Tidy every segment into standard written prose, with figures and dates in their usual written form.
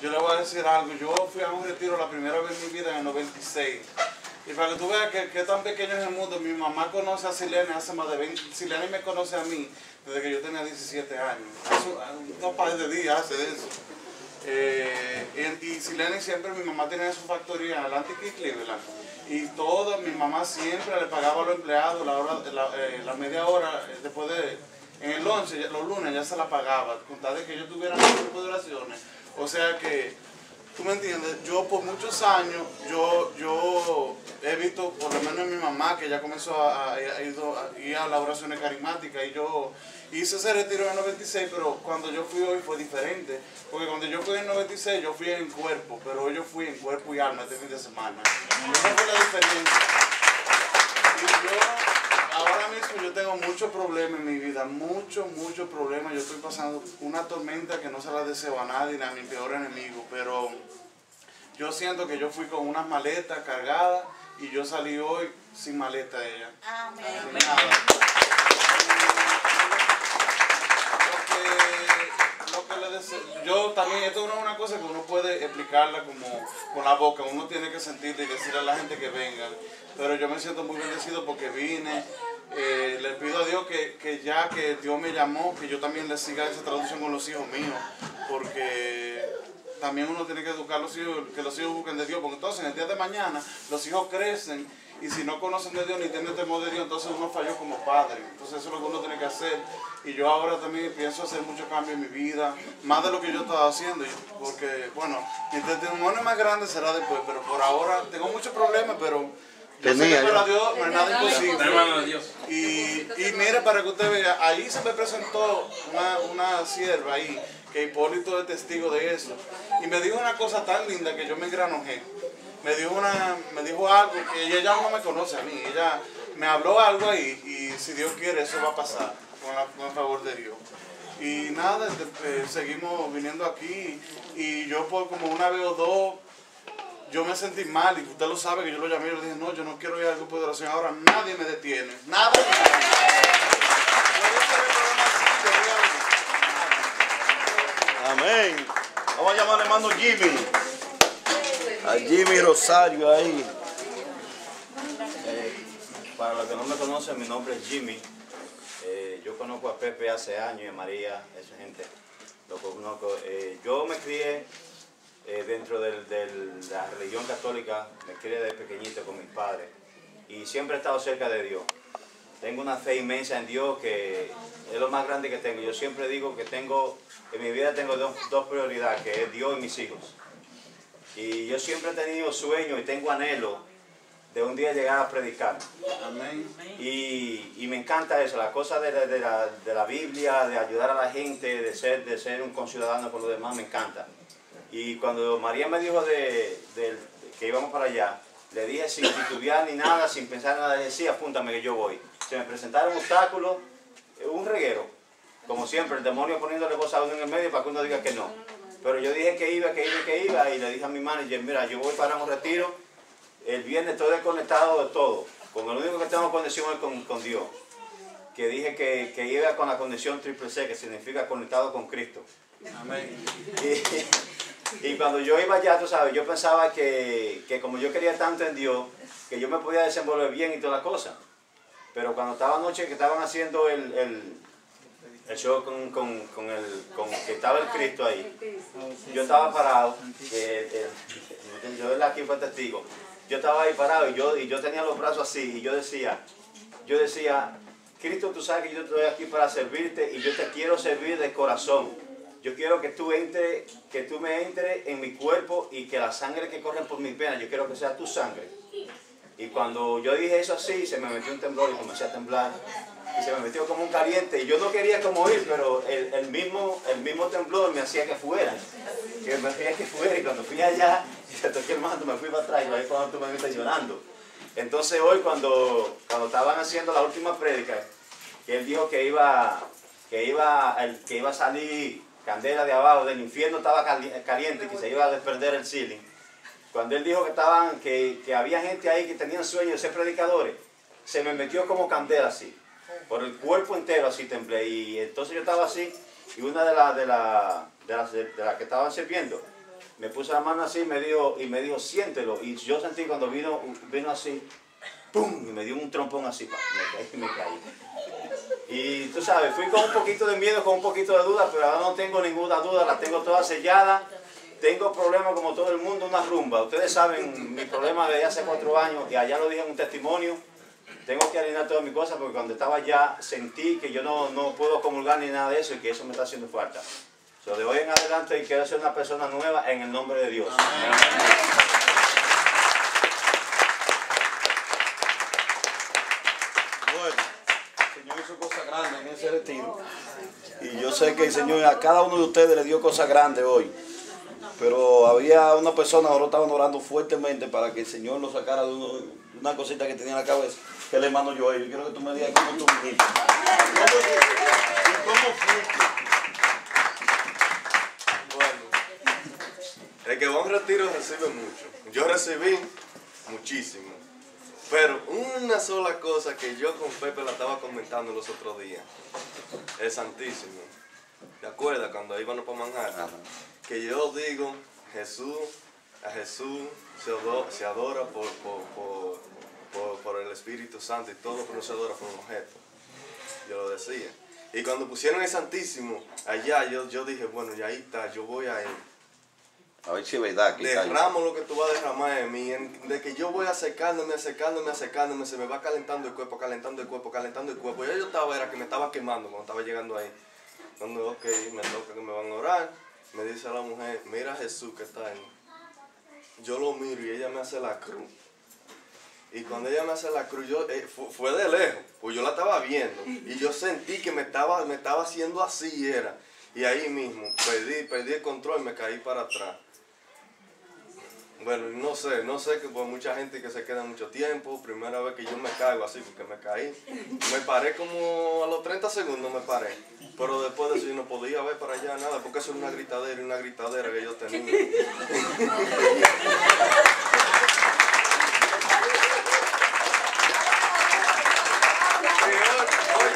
yo le voy a decir algo. Yo fui a un retiro la primera vez en mi vida en el 96. Y para que tú veas que tan pequeño es el mundo, mi mamá conoce a Silene hace más de 20. Silene me conoce a mí desde que yo tenía 17 años. No par de días hace de eso. Y Silene siempre, mi mamá tenía su factoría en Atlantic y Cleveland. Y toda, mi mamá siempre le pagaba a los empleados la media hora después de, en el lunch, los lunes ya se la pagaba, con tal de que ellos tuvieran un grupo de oraciones. O sea que, tú me entiendes, yo por muchos años, yo he visto, por lo menos en mi mamá, que ya comenzó a ir a las oraciones carismáticas, y yo hice ese retiro en el 96, pero cuando yo fui hoy fue diferente, porque cuando yo fui en el 96 yo fui en cuerpo, pero hoy yo fui en cuerpo y alma este fin de semana. Esa fue la diferencia. Y yo, ahora mismo yo tengo muchos problemas en mi vida, muchos problemas. Yo estoy pasando una tormenta que no se la deseo a nadie, ni a mi peor enemigo, pero yo siento que yo fui con unas maletas cargadas y yo salí hoy sin maleta de ella. Amén. Sin nada. Yo también, esto no es una cosa que uno puede explicarla como con la boca, uno tiene que sentirla y decirle a la gente que vengan, pero yo me siento muy bendecido porque vine, le pido a Dios que ya que Dios me llamó, que yo también le siga esa traducción con los hijos míos, porque también uno tiene que educar a los hijos, que los hijos busquen de Dios, porque entonces en el día de mañana los hijos crecen y si no conocen de Dios ni tienen temor de Dios, entonces uno falló como padre. Entonces eso es lo que uno tiene que hacer. Y yo ahora también pienso hacer muchos cambios en mi vida, más de lo que yo estaba haciendo, porque, bueno, mi testimonio más grande será después, pero por ahora tengo muchos problemas, pero yo sé que para Dios no es nada imposible. Y mire, para que usted vea, ahí se me presentó una sierva ahí, que Hipólito es testigo de eso, y me dijo una cosa tan linda que yo me engranojé. Me dijo algo que ella no me conoce a mí, ella me habló algo ahí y si Dios quiere eso va a pasar con el favor de Dios. Y nada, seguimos viniendo aquí y yo por como una vez o dos yo me sentí mal y usted lo sabe que yo lo llamé y le dije no, yo no quiero ir al grupo de oración ahora, nadie me detiene, nadie me detiene. Amén. Vamos a llamar al hermano Jimmy. A Jimmy Rosario ahí. Para los que no me conocen, mi nombre es Jimmy. Yo conozco a Pepe hace años y a María, esa gente lo conozco. Yo me crié dentro de la religión católica, me crié desde pequeñito con mis padres y siempre he estado cerca de Dios. Tengo una fe inmensa en Dios que es lo más grande que tengo. Yo siempre digo que en mi vida tengo dos prioridades, que es Dios y mis hijos. Y yo siempre he tenido sueños y tengo anhelo de un día llegar a predicar. Amén. Y me encanta eso, la cosa de la Biblia, de ayudar a la gente, de ser un conciudadano con los demás, me encanta. Y cuando María me dijo que íbamos para allá, le dije sin titubear ni nada, sin pensar nada, le dije, sí, apúntame que yo voy. Se me presentaron obstáculos, un reguero, como siempre, el demonio poniéndole cosas a uno en el medio para que uno diga que no. Pero yo dije que iba, y le dije a mi manager, mira, yo voy para un retiro, el viernes estoy desconectado de todo, con el único que tengo conexión es con Dios. Que dije que iba con la conexión triple C, que significa conectado con Cristo. Amén. Y cuando yo iba allá, tú sabes, yo pensaba que como yo quería tanto en Dios, que yo me podía desenvolver bien y toda la cosa. Pero cuando estaba anoche, que estaban haciendo el show con que estaba el Cristo ahí, yo estaba parado, yo aquí fue testigo, yo estaba ahí parado y yo tenía los brazos así y yo decía, Cristo, tú sabes que yo estoy aquí para servirte y yo te quiero servir de corazón. Yo quiero que tú me entres en mi cuerpo y que la sangre que corre por mis venas, yo quiero que sea tu sangre. Y cuando yo dije eso así, se me metió un temblor y comencé a temblar. Y se me metió como un caliente. Y yo no quería como ir, pero el mismo temblor me hacía que fuera. Y cuando fui allá, y te toqué el manto, me fui para atrás. Y ahí cuando tú me viste llorando. Entonces hoy, cuando estaban haciendo la última prédica, que él dijo que iba a salir candela de abajo, del infierno estaba caliente, que se iba a desprender el ceiling. Cuando él dijo que había gente ahí que tenían sueños de ser predicadores, se me metió como candela así, por el cuerpo entero así temblé. Y entonces yo estaba así, y una de las que estaban sirviendo, me puso la mano así y me dijo, siéntelo. Y yo sentí cuando vino así, ¡pum! Y me dio un trompón así, me caí. Y tú sabes, fui con un poquito de miedo, con un poquito de duda, pero ahora no tengo ninguna duda, la tengo toda sellada. Tengo problemas como todo el mundo, una rumba. Ustedes saben mi problema de hace 4 años y allá lo dije en un testimonio. Tengo que alinear todas mis cosas porque cuando estaba allá sentí que yo no puedo comulgar ni nada de eso y que eso me está haciendo falta. So, de hoy en adelante quiero ser una persona nueva en el nombre de Dios. Bueno, el Señor hizo cosas grandes en ese retiro. Y yo sé que el Señor a cada uno de ustedes le dio cosas grandes hoy. Pero había una persona, ahora estaban orando fuertemente para que el Señor lo sacara de una cosita que tenía en la cabeza, que es el hermano Joel. Yo quiero que tú me digas cómo tú viniste. ¿Cómo fuiste? Bueno, el que va a un retiro recibe mucho. Yo recibí muchísimo. Pero una sola cosa que yo con Pepe la estaba comentando los otros días, el Santísimo. ¿Te acuerdas cuando íbamos para Manhattan? Que yo digo, a Jesús se adora por el Espíritu Santo y todo, pero no se adora por un objeto. Yo lo decía. Y cuando pusieron el Santísimo allá, yo dije, bueno, y ahí está, yo voy a ir. A ver si es verdad. Derramo lo que tú vas a derramar en mí, de que yo voy acercándome, se me va calentando el cuerpo. Ya yo era que me estaba quemando cuando estaba llegando ahí. Cuando, ok, me toca que me van a orar, me dice la mujer, mira a Jesús que está ahí. Yo lo miro y ella me hace la cruz. Y cuando ella me hace la cruz, fue de lejos, pues yo la estaba viendo. Y yo sentí que me estaba haciendo así, era. Y ahí mismo, perdí el control, me caí para atrás. Bueno, no sé que por mucha gente que se queda mucho tiempo, primera vez que yo me caigo así, porque me caí. Me paré como a los 30 segundos me paré. Pero después de eso yo no podía ver para allá nada, porque eso es una gritadera que yo tenía. Hoy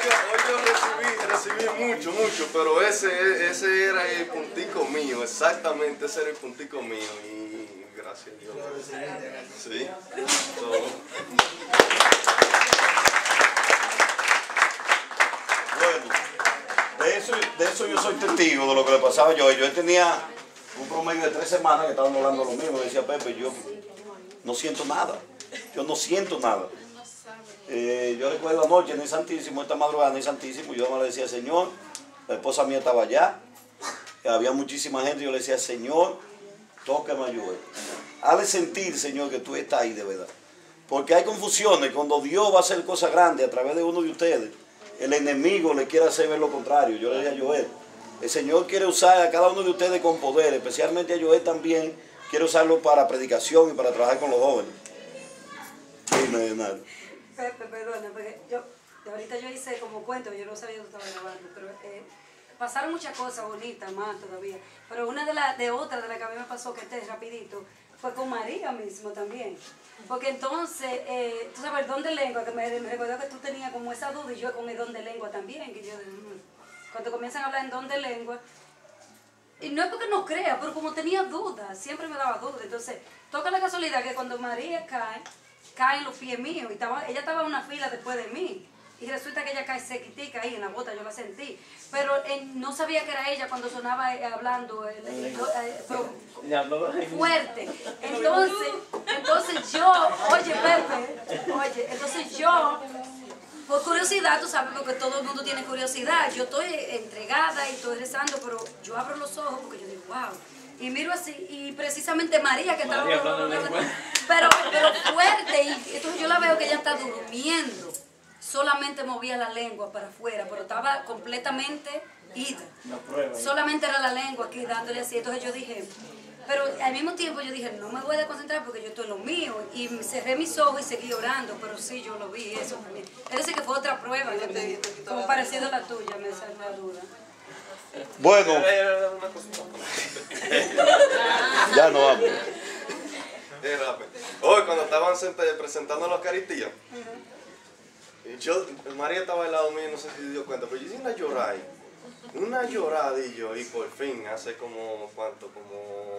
yo recibí mucho, pero ese era el puntico mío, exactamente, ese era el puntico mío. Y gracias a Dios. Sí. Bueno, de eso yo soy testigo de lo que le pasaba a Joel. Yo tenía un promedio de 3 semanas que estaban hablando lo mismo. Decía Pepe, yo no siento nada. Yo no siento nada. Yo recuerdo anoche en el Santísimo, esta madrugada en el Santísimo, yo le decía, Señor, la esposa mía estaba allá, había muchísima gente, yo le decía, Señor, tócame a Joel. Hazle sentir, Señor, que tú estás ahí de verdad. Porque hay confusiones, cuando Dios va a hacer cosas grandes a través de uno de ustedes, el enemigo le quiere hacer ver lo contrario. Yo le decía a Joel, el Señor quiere usar a cada uno de ustedes con poder, especialmente a Joel también, quiere usarlo para predicación y para trabajar con los jóvenes. Dime, Leonardo. Pepe, perdona, porque ahorita yo hice como cuento, yo no sabía que tú estabas grabando, pero pasaron muchas cosas bonitas más todavía. Pero una de las que a mí me pasó, que rapidito, fue con María mismo también. Porque entonces, tú sabes, el don de lengua, que me recordó que tú tenías como esa duda, y yo con el don de lengua también, que yo, cuando comienzan a hablar en don de lengua, y no es porque no crea, pero como tenía dudas, siempre me daba dudas. Entonces, toca la casualidad que cuando María cae en los pies míos, y ella estaba en una fila después de mí, y resulta que ella cae sequitica ahí en la bota, yo la sentí, pero no sabía que era ella cuando sonaba hablando fuerte. Entonces yo, oye Pepe, entonces yo, por curiosidad, tú sabes, porque todo el mundo tiene curiosidad, yo estoy entregada y estoy rezando, pero yo abro los ojos porque yo digo, wow. Y miro así, y precisamente María, que estaba pero fuerte, y entonces yo la veo que ella está durmiendo. Solamente movía la lengua para afuera, pero estaba completamente ida. Solamente era la lengua aquí dándole así. Entonces yo dije, pero al mismo tiempo yo dije, no me voy a concentrar porque yo estoy en lo mío. Y cerré mis ojos y seguí orando, pero sí, yo lo vi, eso también. Es decir, que fue otra prueba, como parecido a la tuya, me salió la duda. Bueno, ya no vamos. Hoy cuando estaban presentando la Eucaristía, María estaba al lado mío, no sé si se dio cuenta, pero yo hice una llorada y por fin, hace como, ¿cuánto? Como